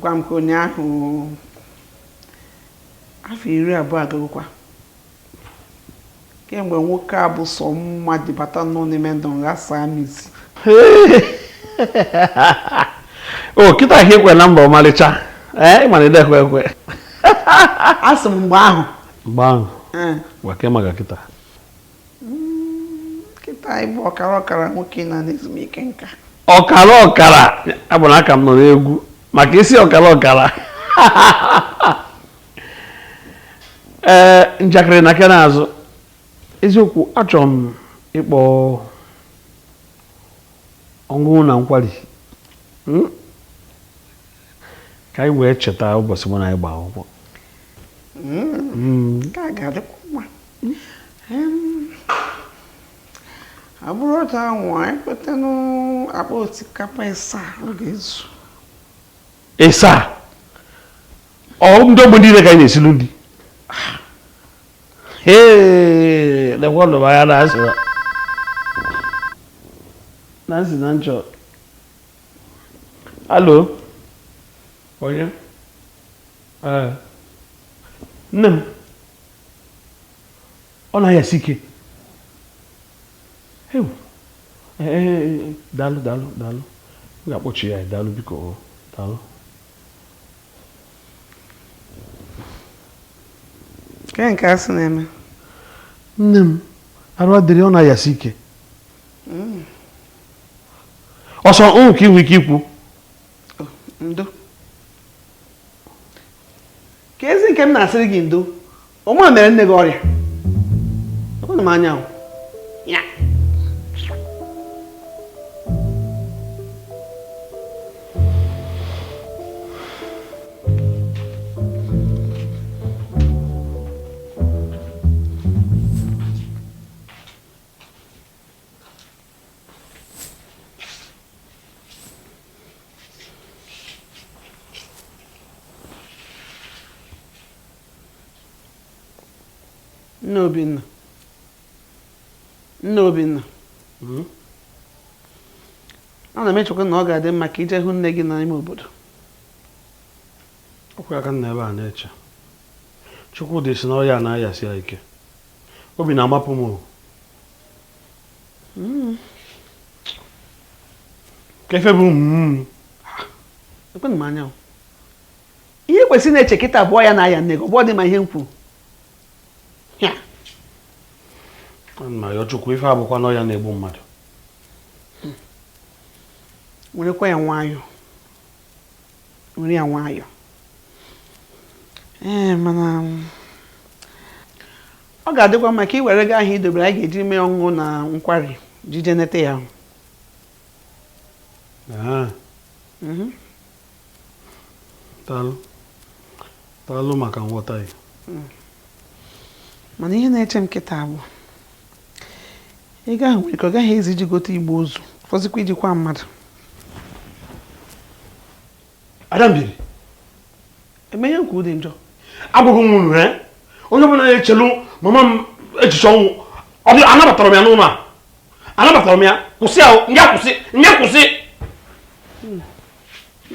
kwa m ka onye ahụ afọ 20 agagokwa kemgbe nwoke a bụ sọ mma dịbata nọ n'ime ndụ nghasa amịzi o kịta ka ekwe na mba ọmalịcha ịmana idekwe ekwe asị m mgbe ahụ gwake maka kịta kịta ịbụ ọkara nwoke na n'ezumike nka ọkara abụ na aka m nọ n'egwu maka isi ọkara njakịrị na ke n'azụ eziokwu achọrọ m ịkpọ ọṅụṅụ na nkwari ka anyị wee cheta ụbọchị mụ na anyị gba akwụkwọ nke a ga-adịkwa mma ọ bụrụ otu ahụ anyị kweta n'akpa osikapa ịsaa oge ezu ịsaa ndị ogbe niile ka anyị na-esilu ndị lekwa ọnụ ya na-asịra na nsị na nchọ alo onye nne m ọ na-ayasi ike daalụ m ga-akpọchi ya daalụ biko daalụ ke nke asị na-eme nne m arụ adịrị ọ na-ayasi ike ọsọ ka inwe ike ikwu ndo ka ezi nke m na-asịrị gị ndo ọma mere nne gị ọrịa ekwana m anya ya Nne Obinna ana m echekwa na ọ ga-adị mma ka ije hụ nne gị n'ime obodo ọkwa aka nna ebe a na-eche Chukwudị si na ọya na-ayasi ya ike obi na-amapụ m ka efe bụ ekwenụ m anya ihe kwesịrị na-eche kịta abụọ ya na-aya nne gị ọ bụ dị ma ihe m kwuru na ya Chukwu ife abụkwa na ọya na-egbu mmadụ werekwa ya nwayọọ were ya nwayọọ mana ọ ga-adịkwa maka iwere gị ahụ idobere anyị ga-eji mee ọṅụṅụ na nkwari jije nete ya daalụ maka nghọta ya mana ihe na-eche m kịta bụ ego ahụ nwere ka ọ gaghị ezi iji gote Igboezue fọzikwa ijikwa mmadụ Adambiri eme ihe nke ụdị njọ agwụghị m unu onye ọbụla na-echelu mama m echiche ọnwụ anabatara m ya n'ụlọ a anabatara m ya kwụsị ahụ nye kwụsị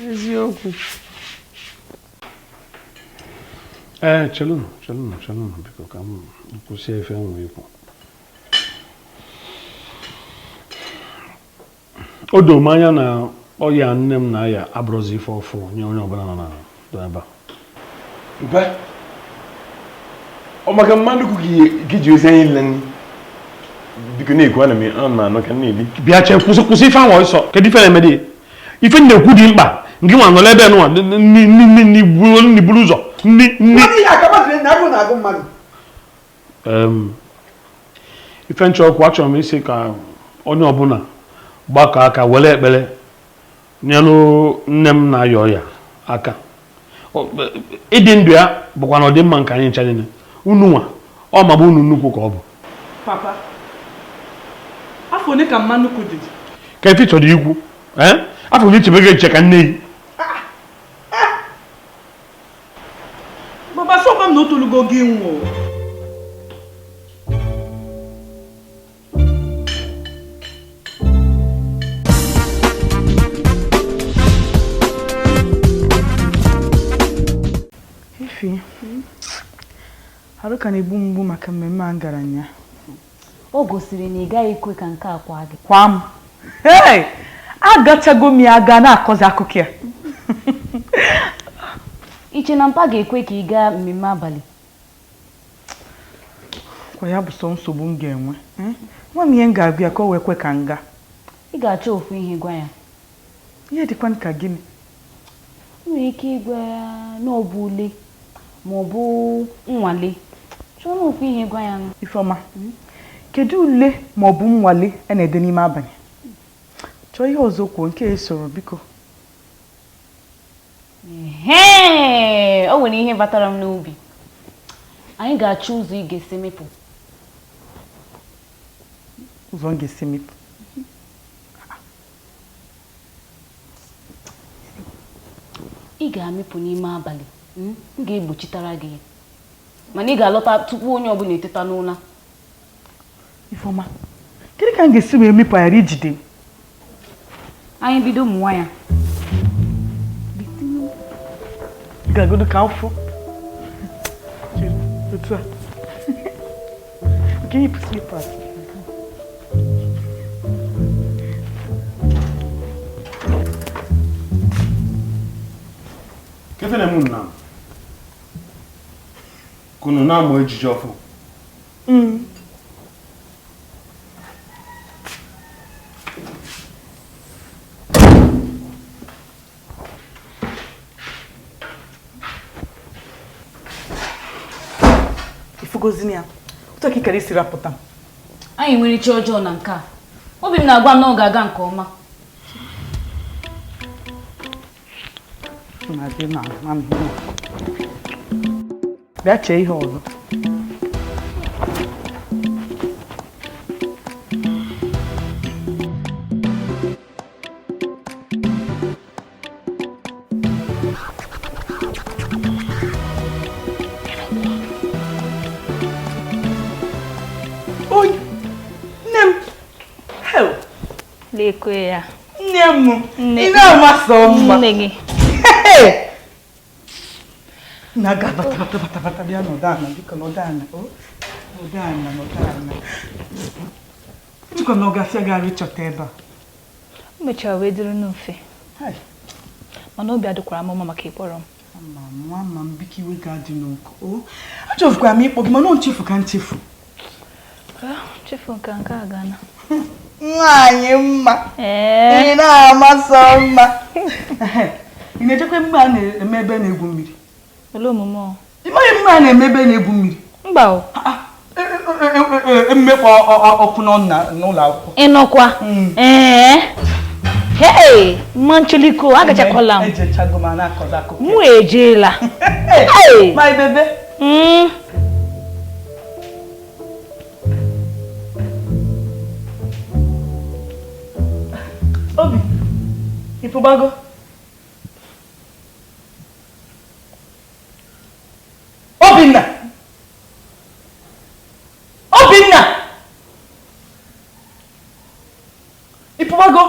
eziokwu chelụnụ biko ka m kwụsị efe nwere ikwu o doo m anya na ọya nne m na ya abụrụzi ife ọfụ nye onye ọbụla nọ ebe a ọ maka mmadụ gị ji ozi anyị nle biko na-ekwu ana m anọ ka na-eli bịa chee kwụsị ife ahụ ọsọ kedu ife na-eme dị ife na-ekwu dị mkpa nke nwa nọrọ ebe nụwa n'iburu ụzọ ife nchọkwu achọrọ m isi ka onye ọbụla gbakọ aka were ekpere nyelụ nne m na-ayọ ya aka ịdị ndụ ya bụkwa na ọdịmma nke anyị ncha niile unu nwa ọ magbu unu nnukwu ka ọ bụ papa afọ ole ka mma nnukwu dị ka ife chọrọ ikwu afọ ole ichebe gị nche ka nne yi baba sọkwa m na otolugo gị nwụ Ivie. Arụ ka na-egbu mgbu maka mmemme a gara nya. O gosiri na ị gaghị ekwe ka nke a kwa gị. Kwa m. Hey! Agachago m ya aga na-akọzi akụkọ ya. Iche na mpa ga-ekwe ka ị gaa mmemme abalị. Kwa ya bụ so nsogbu m ga-enwe. Nwa m ihe m ga-agụ ya ka o wee kwe ka m gaa. Ị ga-achọ ofu ihe gwa ya. Ihe dịkwa ka gịnị? Ị nwere ike ịgwa ya na ọ bụ ule ma ọ bụ nnwale. Chọọ na ofu ihe gwa ya. Ifeọma, kedu ule ma ọ bụ nnwale a na-ede n'ime abalị? Chọọ ihe ọzọ kwuo nke Esoro biko. Ehe! O nwere ihe batara m n'obi. Anyị ga-achọ ụzọ ị ga-esi mepụ. Ụzọ m ga-esi mepụ? Ị ga-amịpụ n'ime abalị. M ga-egbochitara gị. Mana ị ga-alọta tupu onye ọbụla eteta n'ụla. Ifeọma, kedu ka m ga-esi wee mepụ ghara ijide? Anyị bido ụmụ nwaanyị. Gagodo ka mfụ. Otu a. Nke yipụ slippers. Kefene mu na kunu na mo ejije ọfụ. Ifugozini ya. Otu ka ikere isi rapụta m. Anyị nwere iche ọjọọ na nke a. Obi m na-agwa m na ọ ga-aga nke ọma. Bịa chee ihe ọzọ. Oy! Nne m! Hell! Lekwe ya. Nne m! Ị na-amasị mma! Nne gị. Naga bata bịa n'ọdana biko n'ọdana ejikwa m n'oge afịa gara ịchọta ebe a. O mechara wee dịrị n'ofe mana obi adịkwara m mma maka ịkpọrọ m. Ama m biko iwe ga-adị n'oku. Achọfukwara m ịkpọ gị mana ọ nchefu ka nchefu. Chefu nke a gana. Nwaanyị mma ị na-amasị mma. Ị na-ejekwa mgbe a na-eme ebe na-egwu mmiri? Olee omume ọ? Ị maghị mgbe a na-eme ebe na-egwu mmiri? Mba o. Mmekwa ọkụ n'ụlọ akwụkwọ. Ịnọkwa? Hey! Mancheliko, agachakwala m. Ejechago m na-akọzi akụkọ. Mụ ejeela. Hey! My baby. Obi, ịpụbago? Obinna! Ịpụbago?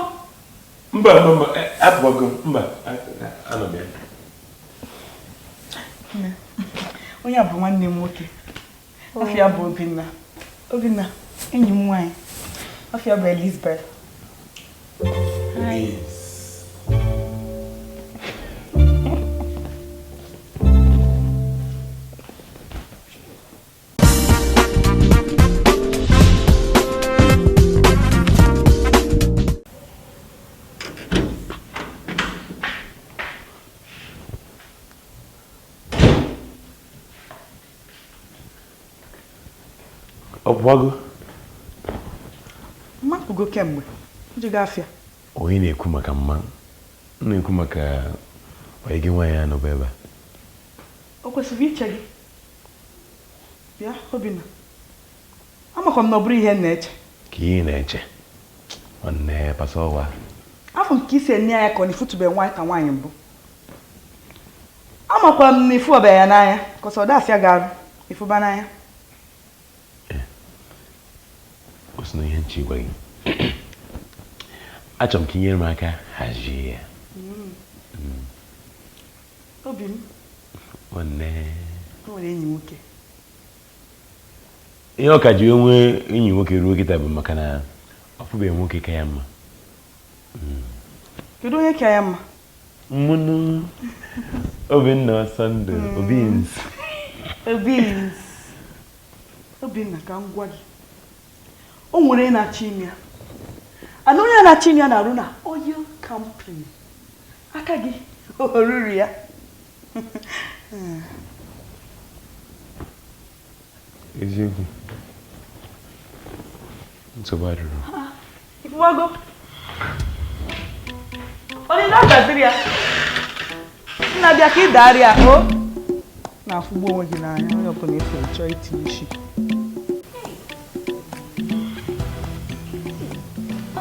Mba, apụbago, mba, anọ m ya. Onye a bụ nwanne m nwoke. Afịa bụ Obinna, enyi m nwanyị. Afịa bụ Elizabeth. Hi. Ọpụwago? Mmapụgo kemgbe. Jiga afịa. Onye na-ekwu maka mma. Na-ekwu maka onye gị nwaanyị anọbụ ebe a. O kwesịrị iche gị. Bịa, Obinna. Amakwa m na ọ bụrụ ihe na-eche. Ka ihe na-eche. Nwanne pasa ọwa. Afọ nke isi enye ya ka ọ na-ifutube nwaanyị ka nwaanyị mbụ. Amakwa m na ifu ọbịa ya n'anya ka ọ da afịa ga-arụ. Ifuba n'anya. O si na ihe nche gwa gị. Achọrọ m ka inyere m aka hazie ya. Obi m. Nwanne. nwere enyi nwoke. Ihe ọ ka ji onwe enyi nwoke ruo kịta bụ maka na ọ fụbeghị nwoke ka ya mma. Kedu onye ka ya mma? Mụnụ Obinna Sandụ Obins. Obinna ka m gwa gị. O nwere na-achị ime ya. Ana onye na-achị ime ya na-arụ na oil company. Aka gị oruru ya. Eziokwu. Nsogbu adịrọ. Ifuwago. Onye na-agaziri ya. Nna bịa ka ị darịa o. Na-afụgbu onwe gị n'anya onye ọbụla efe chọọ itinye isi.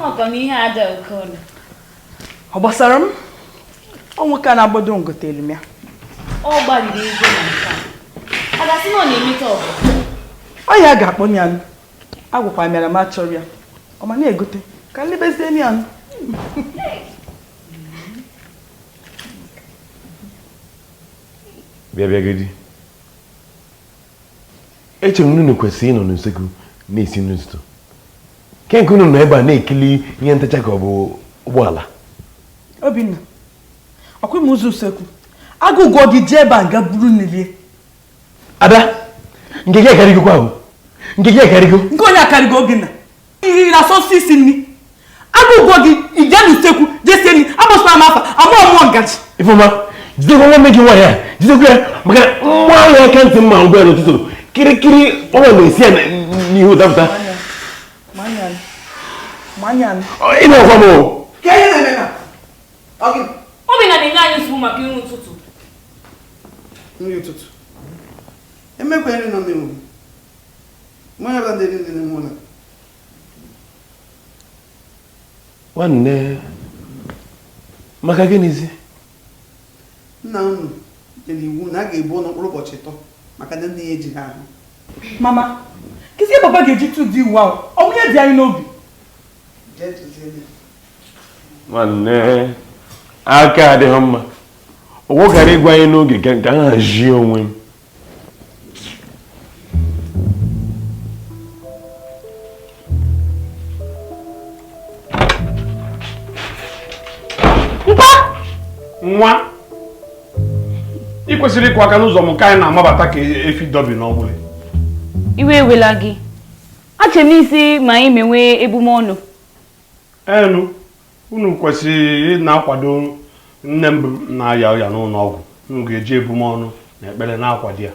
Ọkọ m ihe ada Okoli. Ọ gbasara m? Ọ nwoke a na-agbado ngotere m ya. Ọ gbalịrị ego na nke a. A ga-asị na ọ na-emeta ọgụ. Ọ ya ga-akpọ m ya nụ. Agwụkwa m ya na m achọrọ ya. Ọ ma na-egote ka nlebezie m ya nụ. Bịa echere m unu kwesịrị ịnọ n'usekwu na-esi nri ụtụtụ. Ke nke unu nọ ebe a na-ekili ihe ntacha ka ọ bụ ụgbọala. Obinna, ọkwa m ụzọ usekwu. Agụgọ gị jee ebe a nga buru niile. Ada, nke gị akarịgo ahụ. Nke gị akarịgo. Nke onye akarịgo Obinna. Iri na sọsọ isi nri. Agụgọ gị ije n'usekwu jee sie nri. Agbasara m afa, amụọ ngaji. Ifeọma, jidekwa nwanne gị nwaanyị a. Jidekwa ya maka nwa ahụ aka ntị mma ngwa n'ụtụtụ. Kirikiri ọnwa na-esi ya n'ihu dapụta. Manyan. Ị na-ekwa m o. Ka ihe na-eme na? Obinna na-enye anyị nsogbu maka nri ụtụtụ. Nri ụtụtụ. Emekwa nri nọ n'ewu. Mmanya ọbụla ndị nri n'ime ụlọ. Nwanne, maka gịnịzi? Nna unu nyere iwu na a ga-ebu ọnụ mkpụrụ ụbọchị 3 maka na nne ya eji ha ahụ. Mama, kịsị papa ga-eji tụ dị iwu ahụ. Ọ nwunye dị anyị n'obi. Nwanne, aka adịghị mma. Ụgwọ gara ịgwa anyị n'oge ka m hazie onwe m. Nwa ị kwesịrị ịkụ aka n'ụzọ m ka anyị na-amabata ka efi dọbi n'ọgbụlị. Iwe ewela gị. Achọrọ m isi ma anyị menwe ebumọnụ. Enu, unu kwesịrị na-akwado nne m na-aya ọya n'ụlọ ọgwụ. Unu ga-eji ebumọnụ na ekpere na-akwado ya.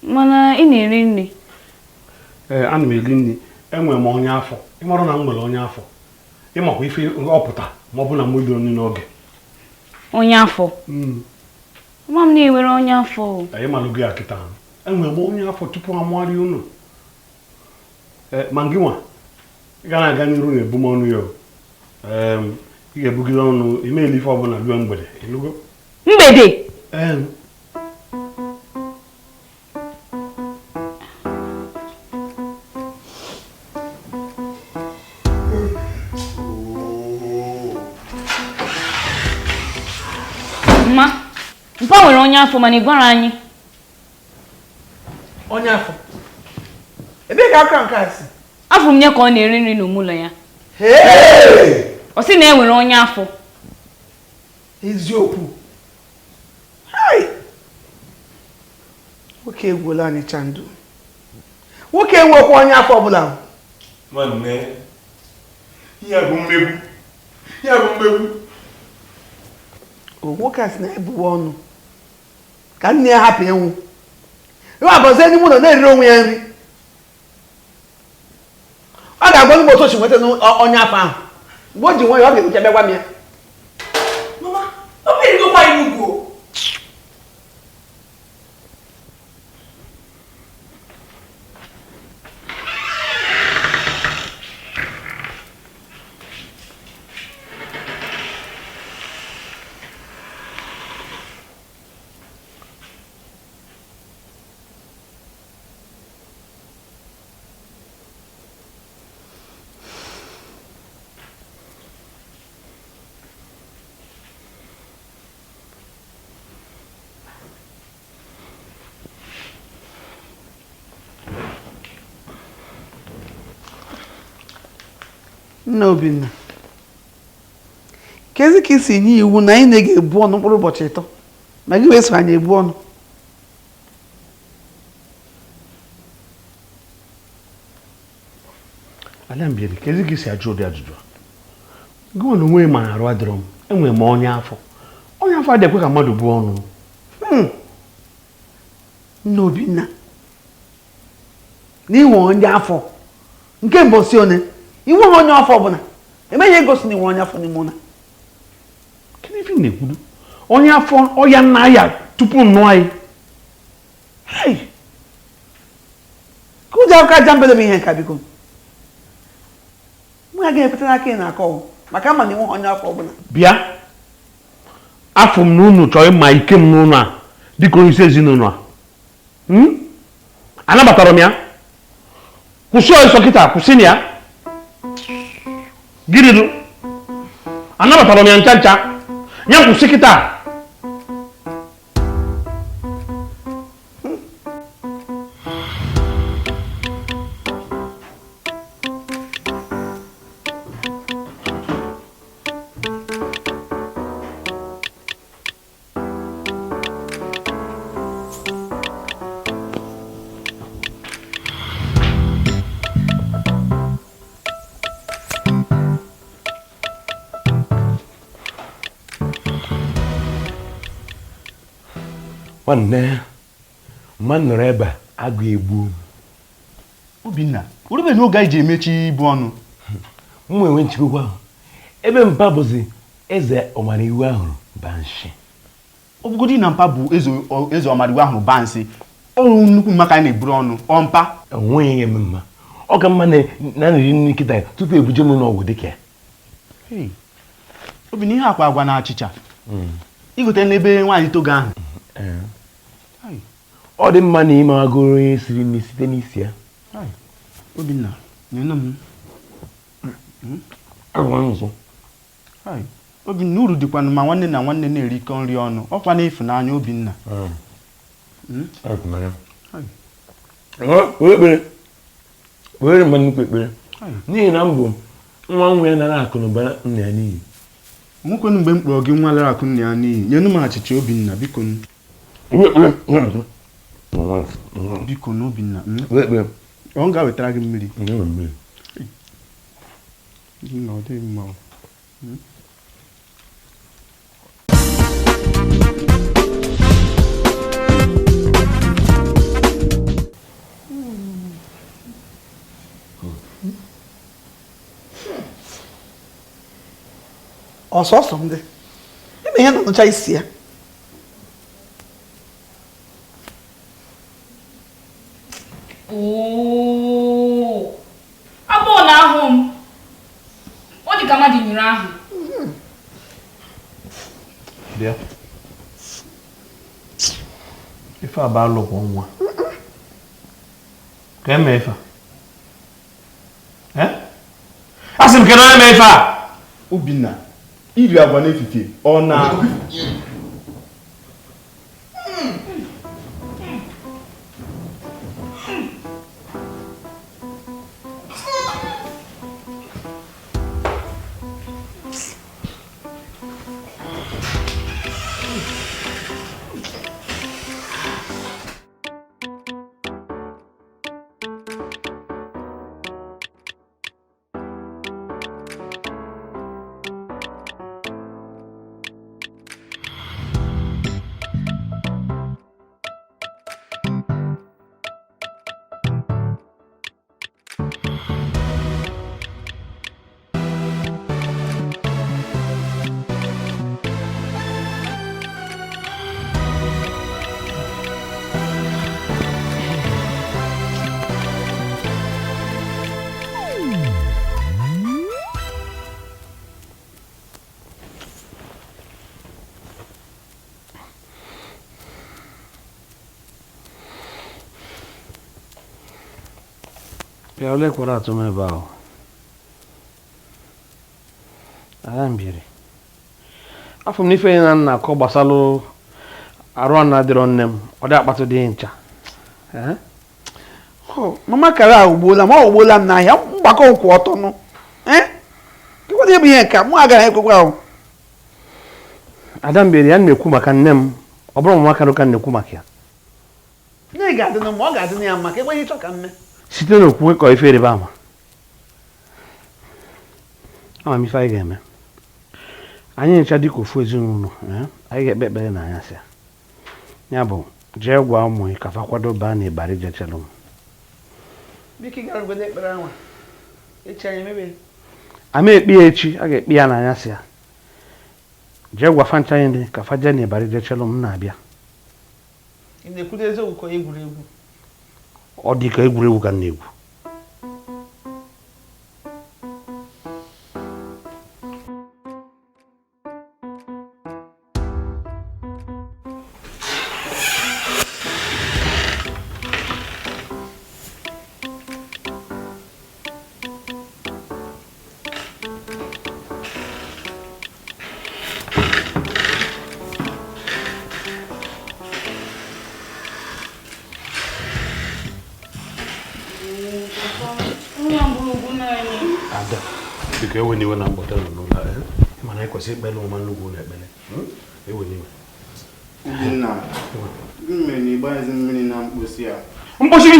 Mana ị na-eri nri. Ee, ana m eri nri. Enwere m onye afọ. Ị mara na m nwere onye afọ. Ịmakwa ife ọpụta ma ọ bụ na m edoro nri n'oge. Onye afọ. Mama m na-enwere onye afọ. Anyị malụgo ya kịta. Enwere m onye afọ tupu amụgharị unu. Ma gị nwa, ị ga na-aga n'iru na ebumọnụ ya. Ị ga-ebugide ọnụ imeeli ife ọbụla ruo mgbede. Ịlụgo? Mgbede? Mma, mpa nwere onye afọ mana ị gwara anyị. Onye afọ? Ebee ka aka nke a si? Afọ m nye ka ọ na-eri nri n'ụlọ ya. Ọ sị na e nwere onye afọ. Eziokwu. Nwoke egwuola anyị chandu. Nwoke enwekwa onye afọ ọbụla. Nwanne, ya bụ mmegbu. Nwoke a sị na ebuwe ọnụ ka nne ya hapụ ịnwụ. Ịwa abọzie n'ime ụlọ na-eriri onwe ya nri. Ọ ga-agwa n'ugbo otu o si nweta onye afọ ahụ. Mgbe o ji nwe ya ọ ga-ebucha bịa gwa m ya. Mama, ọ bụ erigokwa anyị n'ugwu. Nna Obinna. Kezi ka isi nye iwu na anyị na-ebu ọnụ mkpụrụ ụbọchị 3 ma gị wee so anyị ebu ọnụ. Alambiri, kezi ka isi ajụ ụdị ajụjụ. Gị nwere onwe ma arụ adịrọ m, enwere m ọnya afọ. Ọnya afọ adịkwa ka mmadụ bụ ọnụ. Nna Obinna. N'iwe onye afọ. Nke mbosi one. Iwe onye afọ ọbụla. Emeghị egosi na iwe onye afọ n'ime ụna. Kenneth na-ekwudu. Onye afọ ọya nna ya tupu nnụọ anyị. Hey! Kụja aka jambele m ihe nka biko. Mụ agaghị ekweta n'aka ị na-akọ maka ama na iwe onye afọ ọbụla. Bịa. Afọ m n'unu chọrọ ịma ike m n'ụlọ a dịka onye isi ezinụlọ a. Anabatara m ya. Kwụsị ọsọ kịta, kwụsị na ya. Gịnị? Anabatara m ya ncha ncha. Ya kwụsị kịta. Nwanne mmadụ nọrọ ebe agụ egbu. Obinna, orube n'oge anyị ji emechi ibu ọnụ. Mụ enwe nchịkwa ahụ. Ebe mpa bụzi eze ọmariwu ahụ banshi. Ọbụgodị na mpa bụ eze ọmariwu ahụ bansi. Ọrụ nnukwu maka anyị na-eburu ọnụ. Ọ mpa. Enweghị ihe mma. Ọ ka mma na-anọrị nri kịta tupu ebuje m n'ọgwụ dịka ya. Obinna, ihe akwa agwa na achịcha. Igote n'ebe nwaanyị Togo ahụ. Ọ dị mma na ime agụrụ onye siri nri site n'isi ya. Obinna, nyena m. Obinna, uru dịkwanụ ma nwanne na nwanne na-erikọ nri ọnụ. Ọkwa n'ịfụnanya Obinna. Were mma nnukwu ekpere. N'ihi na m bụ nwa nwa ya nara akụ na ụba nna ya n'iyi. Nwokwenu mgbe m kpọrọ gị nwa lara akụ nna ya n'iyi, nyenu m achịcha Obinna, biko. Biko n'Obinna. Ọ ga-wetara gị mmiri. Ọ dị mma. Ọsọsọ ndị. Ime ihe na-anụcha isi ya. Abụọ na ahụ m. Ọ dị ka mmadụ nyere ahụ. Bịa. Ife a bụ alụkwọ nwa. Ka eme ife a? Asị m ka na eme ife a? Obinna, iri agwa n'efife ọ na Bịa ole kwara atụ m ebe ahụ. Alambiri. Afọ m n'ife na nna akọ gbasalụ arụ a na-adịrọ nne m, ọ dị akpatụ dị ncha. Mama kara ugbola, ma ugbola m n'ahịa mgbakọ ụkwụ ọtọ nụ. bụ ihe ka mụ agaghị ekwekwa ahụ. Ada mbere ya na-ekwu maka nne m, ọ bụrụ nwa ka na-ekwu maka ya. Nne ga-adị na ma ọ ga-adị na ya maka ekweghị ịchọ ka mme. Site n'okwukwe ka ife ịrịba ama. Ama m ife anyị ga-eme. Anyị ncha dịka ofu ezinụlọ, anyị ga-ekpe ekpere na anya sị ya bụ jee gwa ụmụ ka fa kwadoba na ịbarị jechelụ m. Biko gara ngwe ekpere anwa. Echi anyị mebe. Ama ekpe ya echi, a ga-ekpe ya na anya sị ya. Jee gwa fa ncha ndị ka fa jee na ịbarị jechelụ m na-abịa. Ị na-ekwudo eziokwu ka egwuregwu? Ọ dị ka egwuregwu ka m na-egwu. Biko ewe niwe na mkpọta n'ụlọ mana anyị kwesịrị ikpe n'ụma nnukwu na ekpere. Ewe niwe. Nna, gị mere na ịgbanyeghị mmiri na mkposi a. Mkposi gị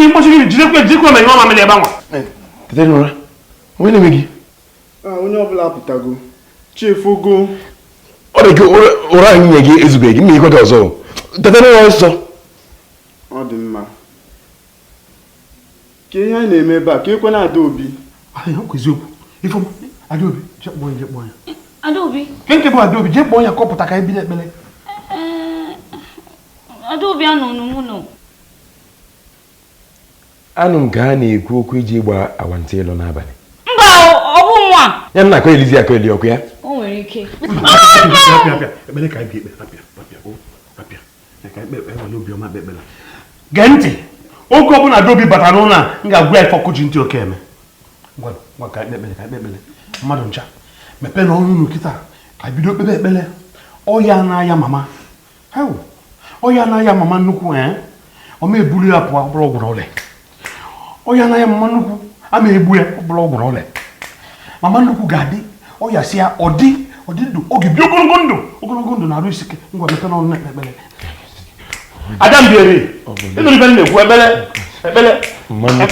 jidekwa ma ịnwa mamịrị ebe anwa. Tete n'ụra, onye na-eme gị? Onye ọbụla apụtago, chefugo. Ọ dị ka ụra anyị nye gị ezubeghị mma ịkweta ọzọ. Tete n'ụra ọsọ. Ọ dị mma. Ka ihe anyị na-eme ebe a, ka ekwe na Adaobi. Ahụ kwa eziokwu. Ifeọma, Adaobi, jee kpọọ ya. Adaobi? Nke bụ Adaobi, jee kpọọ ya ka ọ pụta ka anyị bido ekpere. Adaobi anọ n'ụlọ. Anụ m ka ha na-ekwu okwu iji gba awantị ịlụ n'abalị. Mba, ọ bụ nwa. Ya na akọ elizi akọ eli ọkụ ya. O nwere ike. Ekpere ka anyị ga-ekpe. Apịa. Ka anyị kpe wale obiọma kpe ekpere. Gee ntị, oge ọbụla Adaobi batara n'ụlọ a, m ga-agwa ya fọkụ ji ntị oke eme. Ngwa ka anyị kpe ekpere. Mmadụ ncha, mepee n'ọnụ unu kịta ka bido kpebe ekpere. Ọya na-aya mama. Ọya na-aya mama nnukwu ọ ma ebulu ya pụọ ọbụrụ ọgwụrụ ole. Ọya na-aya mama nnukwu a ma egbu ya ọbụrụ ọgwụrụ ole. Mama nnukwu ga-adị ọya si ya ọ dị ndụ oge bi ogologo ndụ na-arụ isi ike. Ngwa mepee n'ọnụ na ekpere. Ada mbiere ịnụ ibe na-ekwu ekpere mmanụ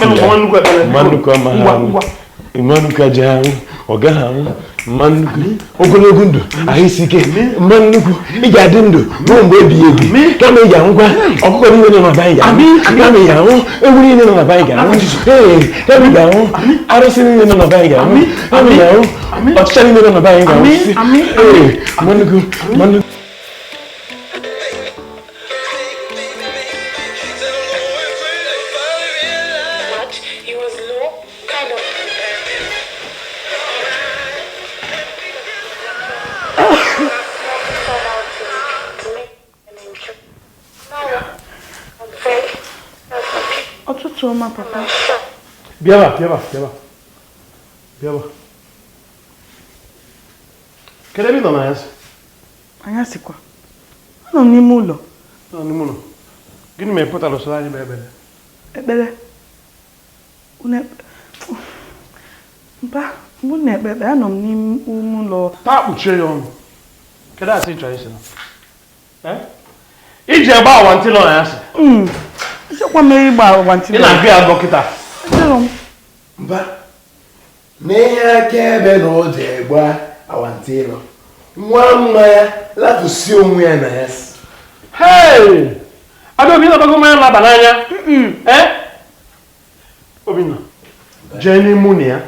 ji ahụ ọ gaghị ahụ mmanụ ogologo ndụ ahụ isi ike mmanụ nnukwu ị ga-adị ndụ ruo mgbe ebighị ebi kama ị ga-ahụkwa ọkụkọ niile nọ na be anyị ga-ahụ kama ị ga-ahụ ewu niile nọ na be anyị ga-ahụ kama ị ga-ahụ arụsị niile nọ na be anyị ga-ahụ kama ị ga-ahụ ọchịcha niile nọ na be anyị ga-ahụ mmanụ Toma, papa. Bịaba. Kedu ebe ị nọ na ya? Anya sikwa. Anọ m n'ime ụlọ. Gịnị mere pụtara usoro anyị bụ ekpere? Ekpere? Mba, mụ na-ekpe ekpere, anọ m n'ime ụlọ. Taa kpuchie ya ọnụ. Kedu asị ị chọrọ isi na? Iji egbe awantị nọ na ya sị? Isekwa mere ịgba awantị. Ị na-agụ ya dọkịta? Mba, n'ihe akaebe na o ji egbe awantị ịlọ nwa mma ya lapụsi onwe ya na ya. Adaobi na-abago mmanya laba n'anya. Obinna, jee n'ime ụlọ ya.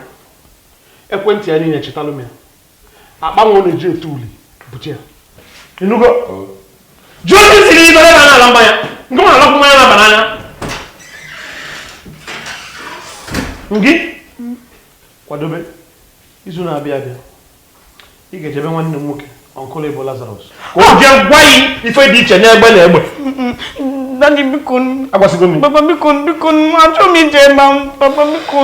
Ekwentị ya niile chetalụ m ya. Akpa nwa ọ na-eji etu uli bute ya. Ịnụgo? Jụọ ndị siri ibere na n'ala mmanya. Nke m na-alọpụ mmanya laba n'anya. Ngị? Kwadobe. Izu na-abịa abịa. Ị ga-ejebe nwanne m nwoke, Okoli bụ Lazarus. Ka o jee gwa yi ife dị iche n'egbe na egbe. Daddy, biko. Agwasịgo m. Papa, biko, achọ m ije ebe ahụ. Papa, biko.